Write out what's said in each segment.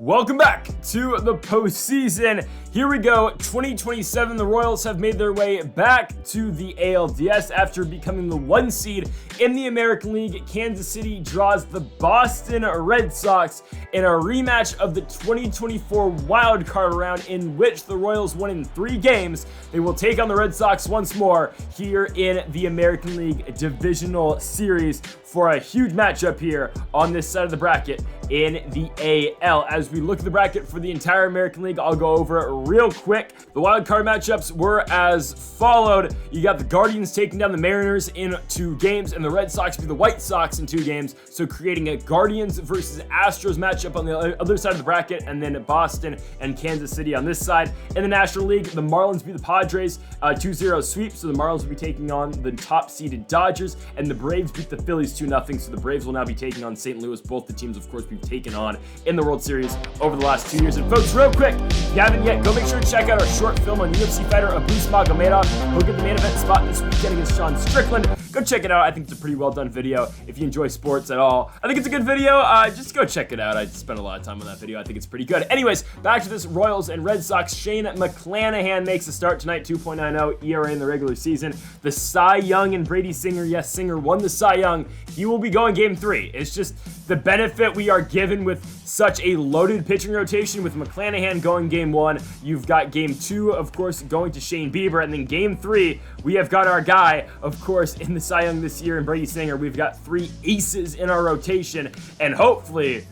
Welcome back to the postseason. Here we go, 2027. The Royals have made their way back to the ALDS after becoming the 1 seed in the American League. Kansas City draws the Boston Red Sox in a rematch of the 2024 wild card round, in which the Royals won in 3 games. They will take on the Red Sox once more here in the American League Divisional Series for a huge matchup here on this side of the bracket in the AL. As we look at the bracket for the entire American League, I'll go over it real quick. The wild card matchups were as followed. You got the Guardians taking down the Mariners in 2 games, and the Red Sox beat the White Sox in 2 games, so creating a Guardians versus Astros matchup on the other side of the bracket, and then Boston and Kansas City on this side. In the National League, the Marlins beat the Padres 2-0 sweep, so the Marlins will be taking on the top-seeded Dodgers, and the Braves beat the Phillies 2-0, so the Braves will now be taking on St. Louis. Both the teams, of course, we've taken on in the World Series over the last 2 years. And folks, real quick, if you haven't yet, go make sure to check out our short film on UFC fighter Abu Magomedov. He'll get the main event spot this weekend against Sean Strickland. Go check it out. I think it's a pretty well done video. If you enjoy sports at all, I think it's a good video. Just go check it out. I spent a lot of time on that video. I think it's pretty good. Anyways, back to this Royals and Red Sox. Shane McClanahan makes a start tonight, 2.90 ERA in the regular season. The Cy Young and Brady Singer, yes, Singer won the Cy Young. He will be going game 3. It's just the benefit we are given with such a loaded pitching rotation, with McClanahan going game 1. You've got game 2, of course, going to Shane Bieber, and then game 3, we have got our guy, of course, in the Cy Young this year, and Brady Singer. We've got 3 aces in our rotation, and hopefully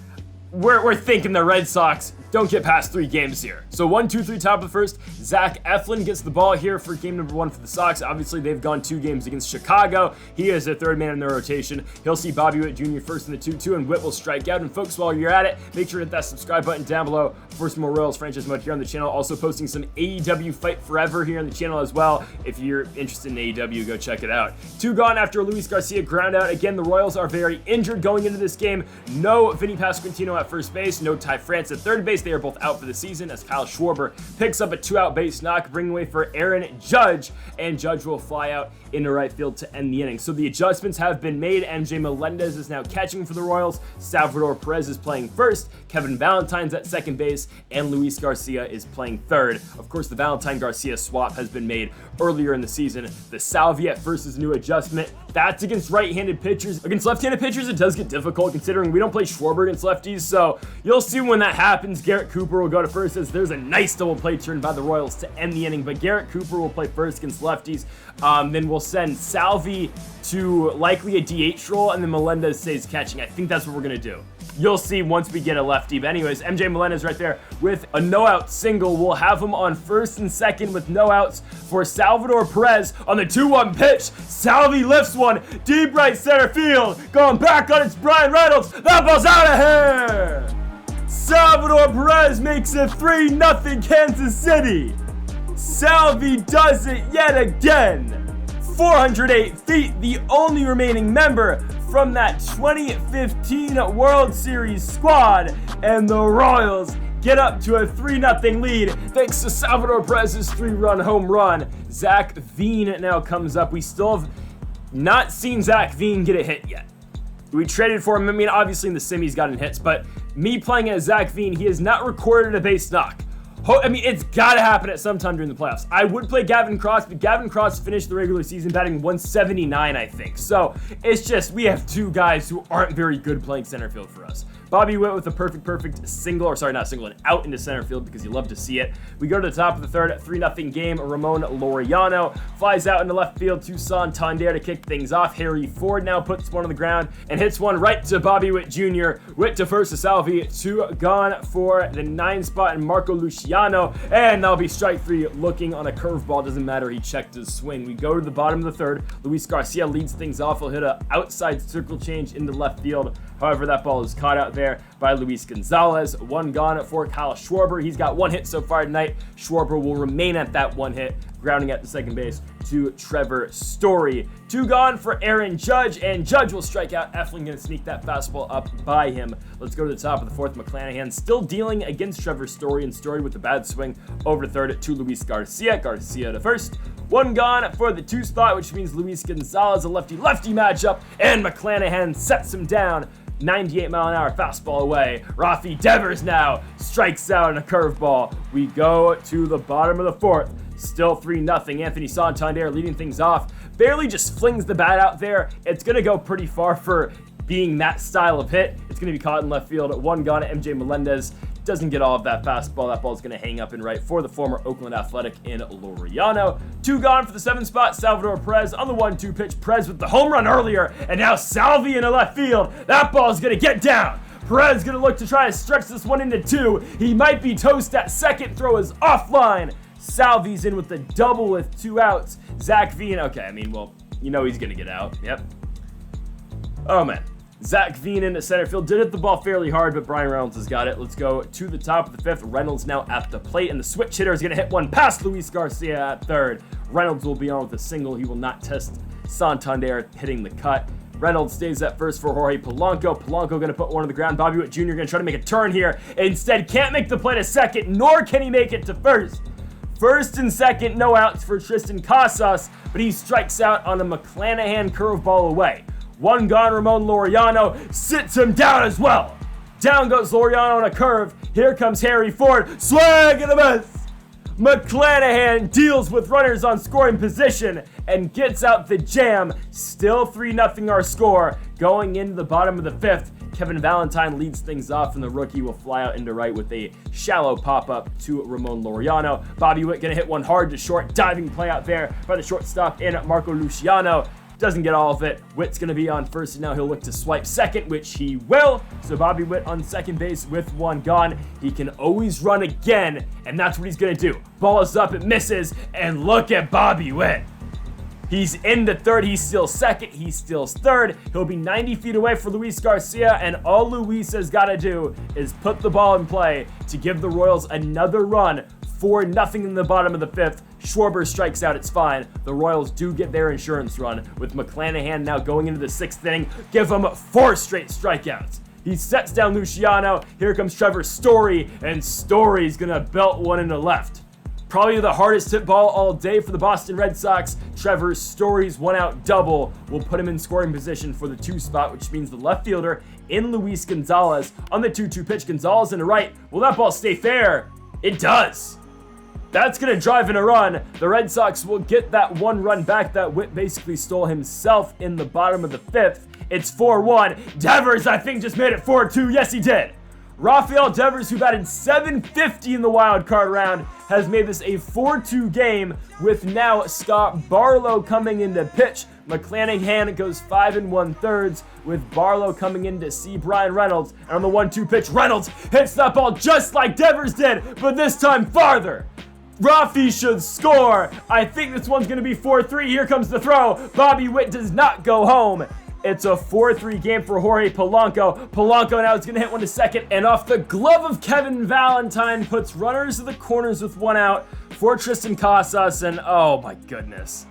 we're thinking the Red Sox don't get past 3 games here. So 1, 2, 3, top of the first. Zach Eflin gets the ball here for game number 1 for the Sox. Obviously, they've gone 2 games against Chicago. He is their 3rd man in their rotation. He'll see Bobby Witt Jr. first in the 2-2, and Witt will strike out. And folks, while you're at it, make sure to hit that subscribe button down below for some more Royals franchise mode here on the channel. Also posting some AEW Fight Forever here on the channel as well. If you're interested in AEW, go check it out. 2 gone after Luis Garcia ground out. Again, the Royals are very injured going into this game. No Vinny Pasquantino at first base. No Ty France at third base. They are both out for the season, as Kyle Schwarber picks up a 2-out base knock, bringing away for Aaron Judge, and Judge will fly out into right field to end the inning. So the adjustments have been made. MJ Melendez is now catching for the Royals. Salvador Perez is playing first. Kevin Valentine's at second base, and Luis Garcia is playing third. Of course, the Valentine-Garcia swap has been made earlier in the season. The Salvi at first is a new adjustment. That's against right-handed pitchers. Against left-handed pitchers, it does get difficult, considering we don't play Schwarber against lefties, so you'll see when that happens. Garrett Cooper will go to first, as there's a nice double play turn by the Royals to end the inning, but Garrett Cooper will play first against lefties. Then we'll send Salvi to likely a DH role, and then Melendez stays catching. I think that's what we're going to do. You'll see once we get a lefty. But anyways, MJ Melendez right there with a no-out single. We'll have him on first and second with no outs for Salvador Perez on the 2-1 pitch. Salvi lifts one deep right center field. Going back on it's Brian Reynolds. That ball's out of here. Salvador Perez makes it 3-0 Kansas City. Salvi does it yet again. 408 feet, the only remaining member from that 2015 World Series squad, and the Royals get up to a 3-0 lead thanks to Salvador Perez's 3-run home run. Zach Veen now comes up. We still have not seen Zach Veen get a hit yet. We traded for him. I mean, obviously in the sim he's gotten hits, but me playing as Zach Veen, he has not recorded a base knock. I mean, it's got to happen at some time during the playoffs. I would play Gavin Cross, but Gavin Cross finished the regular season batting 179, I think. So it's just, we have 2 guys who aren't very good playing center field for us. Bobby Witt with a perfect single, or sorry, not single, an out into center field, because you love to see it. We go to the top of the third, 3-0 game. Ramon Laureano flies out into left field to Santander to kick things off. Harry Ford now puts one on the ground and hits one right to Bobby Witt Jr. Witt to first to Salvi. 2 gone for the 9 spot, and Marco Luciano, and that'll be strike 3, looking on a curveball. Doesn't matter, he checked his swing. We go to the bottom of the third. Luis Garcia leads things off. He'll hit an outside circle change into left field. However, that ball is caught out there by Luis Gonzalez. 1 gone for Kyle Schwarber. He's got 1 hit so far tonight. Schwarber will remain at that 1 hit, grounding at the second base to Trevor Story. 2 gone for Aaron Judge, and Judge will strike out. Eflin going to sneak that fastball up by him. Let's go to the top of the fourth. McClanahan still dealing against Trevor Story, and Story with the bad swing over to third to Luis Garcia. Garcia to first. 1 gone for the 2 spot, which means Luis Gonzalez, a lefty-lefty matchup, and McClanahan sets him down. 98-mile-an-hour fastball away. Rafi Devers now strikes out on a curveball. We go to the bottom of the fourth. Still 3-0. Anthony Santander leading things off. Barely just flings the bat out there. It's going to go pretty far for being that style of hit. It's going to be caught in left field. 1 gone. MJ Melendez doesn't get all of that fastball. That ball's going to hang up and right for the former Oakland Athletic in Laureano. 2 gone for the 7th spot. Salvador Perez on the 1-2 pitch. Perez with the home run earlier, and now Salvi in the left field. That ball's going to get down. Perez going to look to try to stretch this one into 2. He might be toast at second. Throw is offline. Salvi's in with the double with 2 outs. Zach Veen, okay, I mean, well, you know he's going to get out. Yep. Oh, man. Zach Veen into center field. Did hit the ball fairly hard, but Brian Reynolds has got it. Let's go to the top of the 5th. Reynolds now at the plate, and the switch hitter is going to hit one past Luis Garcia at 3rd. Reynolds will be on with a single. He will not test Santander hitting the cut. Reynolds stays at first for Jorge Polanco. Polanco going to put one on the ground. Bobby Witt Jr. going to try to make a turn here. Instead, can't make the play to second, nor can he make it to first. First and second, no outs for Tristan Casas, but he strikes out on a McClanahan curveball away. 1 gone, Ramon Laureano sits him down as well. Down goes Laureano on a curve. Here comes Harry Ford. Swing and a miss. McClanahan deals with runners on scoring position and gets out the jam. Still 3-0 our score. Going into the bottom of the 5th, Kevin Valentine leads things off, and the rookie will fly out into right with a shallow pop-up to Ramon Laureano. Bobby Witt going to hit one hard to short. Diving play out there by the shortstop in Marco Luciano. Doesn't get all of it. Witt's going to be on first, and now he'll look to swipe second, which he will. So Bobby Witt on second base with 1 gone. He can always run again, and that's what he's going to do. Ball is up, it misses, and look at Bobby Witt. He's into 3rd, he steals 2nd, he steals 3rd. He'll be 90 feet away for Luis Garcia, and all Luis has got to do is put the ball in play to give the Royals another run. 4-0 in the bottom of the 5th. Schwarber strikes out, it's fine. The Royals do get their insurance run, with McClanahan now going into the 6th inning. Give him 4 straight strikeouts. He sets down Luciano. Here comes Trevor Story, and Story's gonna belt one into left. Probably the hardest hit ball all day for the Boston Red Sox. Trevor Story's 1-out double will put him in scoring position for the 2 spot, which means the left fielder in Luis Gonzalez on the 2-2 pitch. Gonzalez in the right. Will that ball stay fair? It does. That's going to drive in a run. The Red Sox will get that 1 run back that Witt basically stole himself in the bottom of the 5th. It's 4-1. Devers, I think, just made it 4-2. Yes, he did. Rafael Devers, who batted .750 in the wild card round, has made this a 4-2 game, with now Scott Barlow coming in to pitch. McClanahan goes 5 1/3 with Barlow coming in to see Brian Reynolds. And on the 1-2 pitch, Reynolds hits that ball just like Devers did, but this time farther. Rafi should score. I think this one's going to be 4-3. Here comes the throw. Bobby Witt does not go home. It's a 4-3 game for Jorge Polanco. Polanco now is going to hit one to second, and off the glove of Kevin Valentine puts runners to the corners with 1 out for Tristan Casas, and oh my goodness.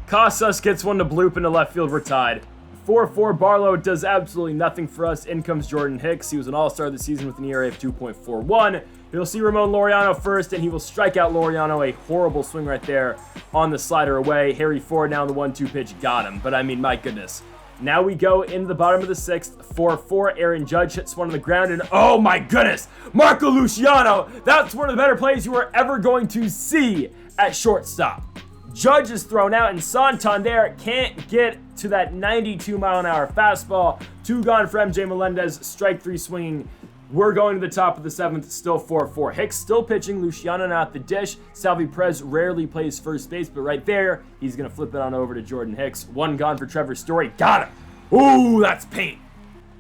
Casas gets one to bloop into left field. We're tied. 4-4. Barlow does absolutely nothing for us. In comes Jordan Hicks. He was an all-star this season with an ERA of 2.41. He'll see Ramon Laureano first, and he will strike out Laureano. A horrible swing right there on the slider away. Harry Ford now on the 1-2 pitch. Got him. But I mean, my goodness. Now we go into the bottom of the 6th. 4-4. Aaron Judge hits one on the ground, and oh my goodness, Marco Luciano. That's one of the better plays you are ever going to see at shortstop. Judge is thrown out, and Santander can't get to that 92-mile-an-hour fastball. 2 gone for MJ Melendez. Strike 3 swinging. We're going to the top of the 7th, still 4-4. Hicks still pitching. Luciano now at the dish. Salvi Perez rarely plays first base, but right there, he's going to flip it on over to Jordan Hicks. 1 gone for Trevor Story. Got him. Ooh, that's paint.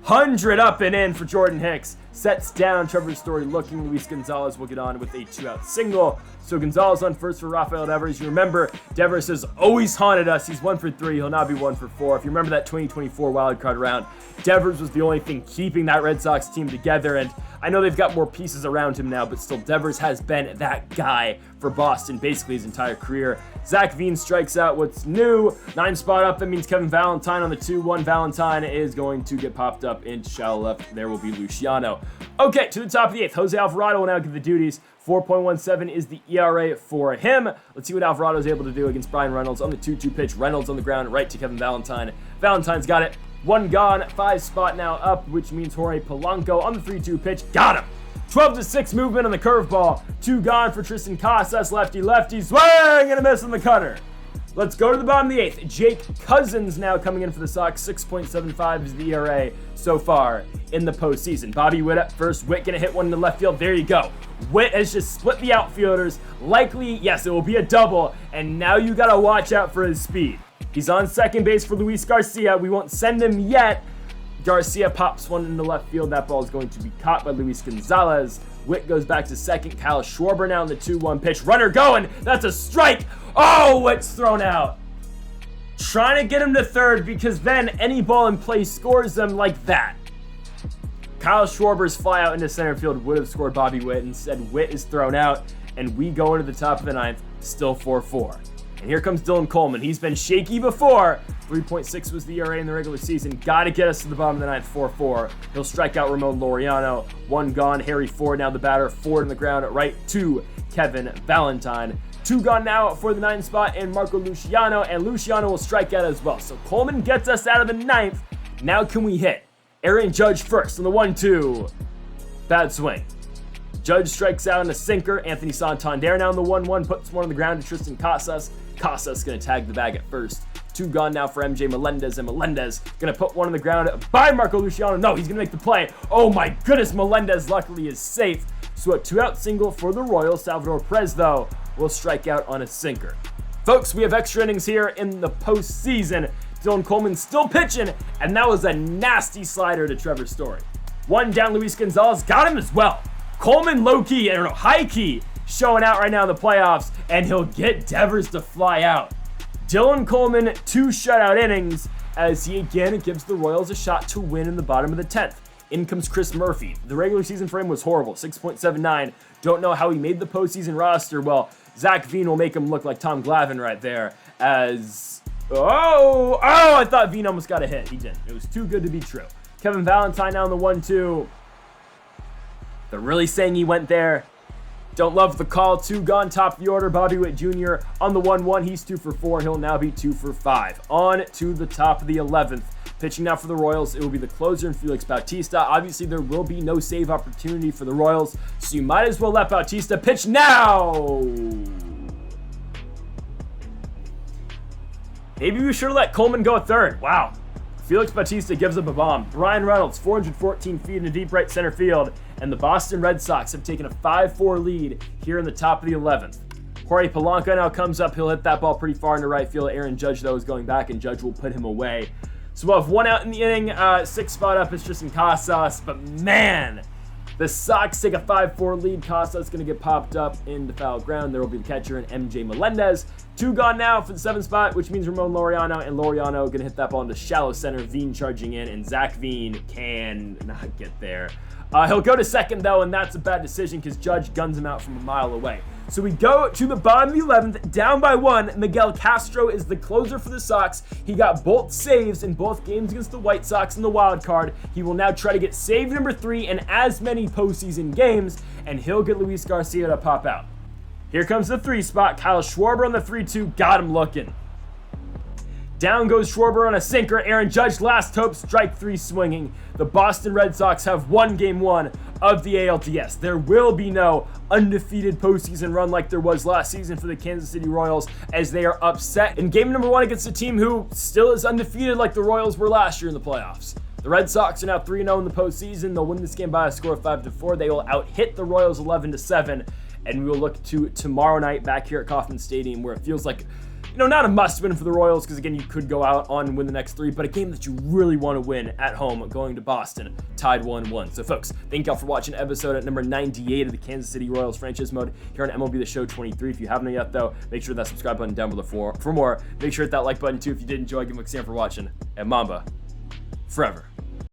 100 up and in for Jordan Hicks. Sets down Trevor Story looking. Luis Gonzalez will get on with a 2-out single. So Gonzalez on first for Rafael Devers. You remember, Devers has always haunted us. He's 1 for 3. He'll now be 1 for 4. If you remember that 2024 wildcard round, Devers was the only thing keeping that Red Sox team together. And I know they've got more pieces around him now, but still Devers has been that guy for Boston basically his entire career. Zach Veen strikes out. What's new? 9 spot up. That means Kevin Valentine on the 2-1. Valentine is going to get popped up into shallow left. There will be Luciano. Okay, to the top of the 8th. Jose Alvarado will now get the duties. 4.17 is the ERA for him. Let's see what Alvarado is able to do against Brian Reynolds on the 2-2 pitch. Reynolds on the ground, right to Kevin Valentine. Valentine's got it. 1 gone, 5 spot now up, which means Jorge Polanco on the 3-2 pitch. Got him. 12-6 movement on the curveball. 2 gone for Tristan Casas, lefty, swing and a miss on the cutter. Let's go to the bottom of the 8th. Jake Cousins now coming in for the Sox. 6.75 is the ERA so far in the postseason. Bobby Witt at first. Witt gonna hit one in the left field. There you go. Witt has just split the outfielders. Likely, yes, it will be a double. And now you gotta watch out for his speed. He's on second base for Luis Garcia. We won't send him yet. Garcia pops one in the left field. That ball is going to be caught by Luis Gonzalez. Witt goes back to second. Kyle Schwarber now in the 2-1 pitch. Runner going. That's a strike. Oh, Witt's thrown out. Trying to get him to third because then any ball in play scores them like that. Kyle Schwarber's fly out into center field would have scored Bobby Witt. Instead, Witt is thrown out, and we go into the top of the 9th, still 4-4. And here comes Dylan Coleman. He's been shaky before. 3.6 was the ERA in the regular season. Got to get us to the bottom of the 9th, 4-4. He'll strike out Ramon Laureano. 1 gone. Harry Ford now the batter. Ford in the ground at right to Kevin Valentine. 2 gone now for the 9th spot and Marco Luciano. And Luciano will strike out as well. So Coleman gets us out of the 9th. Now can we hit? Aaron Judge first on the 1-2. Bad swing. Judge strikes out on a sinker. Anthony Santander now on the 1-1. Puts one on the ground to Tristan Casas. Casas going to tag the bag at first. 2 gone now for MJ Melendez, and Melendez going to put one on the ground by Marco Luciano. No, he's going to make the play. Oh my goodness, Melendez luckily is safe. So a 2-out single for the Royals. Salvador Perez, though, will strike out on a sinker. Folks, we have extra innings here in the postseason. Dylan Coleman still pitching, and that was a nasty slider to Trevor Story. 1 down, Luis Gonzalez got him as well. Coleman low-key, high-key, showing out right now in the playoffs, and he'll get Devers to fly out. Dylan Coleman, 2 shutout innings, as he again gives the Royals a shot to win in the bottom of the 10th. In comes Chris Murphy. The regular season for him was horrible, 6.79. Don't know how he made the postseason roster. Well, Zach Veen will make him look like Tom Glavine right there, as... I thought Veen almost got a hit. He didn't. It was too good to be true. Kevin Valentine now in the 1-2. They're really saying he went there. Don't love the call. 2 gone, top of the order. Bobby Witt Jr. on the 1-1. He's 2 for 4. He'll now be 2 for 5. On to the top of the 11th. Pitching now for the Royals, it will be the closer in Felix Bautista. Obviously, there will be no save opportunity for the Royals, so you might as well let Bautista pitch now. Maybe we should have let Coleman go at third. Wow. Felix Bautista gives up a bomb. Brian Reynolds, 414 feet into deep right center field, and the Boston Red Sox have taken a 5-4 lead here in the top of the 11th. Jorge Polanco now comes up. He'll hit that ball pretty far into right field. Aaron Judge, though, is going back, and Judge will put him away. So we'll have 1 out in the inning. 6th spot up is Tristan Casas, but man, the Sox take a 5-4 lead. Casas is going to get popped up in the foul ground. There will be the catcher and MJ Melendez. 2 gone now for the 7th spot, which means Ramon Laureano, and Laureano going to hit that ball into shallow center. Veen charging in, and Zach Veen can not get there. He'll go to second, though, and that's a bad decision because Judge guns him out from a mile away. So we go to the bottom of the 11th, down by 1. Miguel Castro is the closer for the Sox. He got both saves in both games against the White Sox in the wild card. He will now try to get save number 3 in as many postseason games, and he'll get Luis Garcia to pop out. Here comes the 3 spot. Kyle Schwarber on the 3-2. Got him looking. Down goes Schwarber on a sinker. Aaron Judge, last hope, strike 3 swinging. The Boston Red Sox have won Game 1 of the ALDS. There will be no undefeated postseason run like there was last season for the Kansas City Royals, as they are upset in Game number 1 against a team who still is undefeated like the Royals were last year in the playoffs. The Red Sox are now 3-0 in the postseason. They'll win this game by a score of 5-4. They will out-hit the Royals 11-7, and we will look to tomorrow night back here at Kauffman Stadium, where it feels like, not a must-win for the Royals, because, again, you could go out on and win the next 3, but a game that you really want to win at home, going to Boston, tied 1-1. So, folks, thank y'all for watching episode at number 98 of the Kansas City Royals franchise mode here on MLB The Show 23. If you haven't yet, though, make sure that subscribe button down below for more. Make sure to hit that like button, too, if you did enjoy. Give them a stand for watching. And Mamba, forever.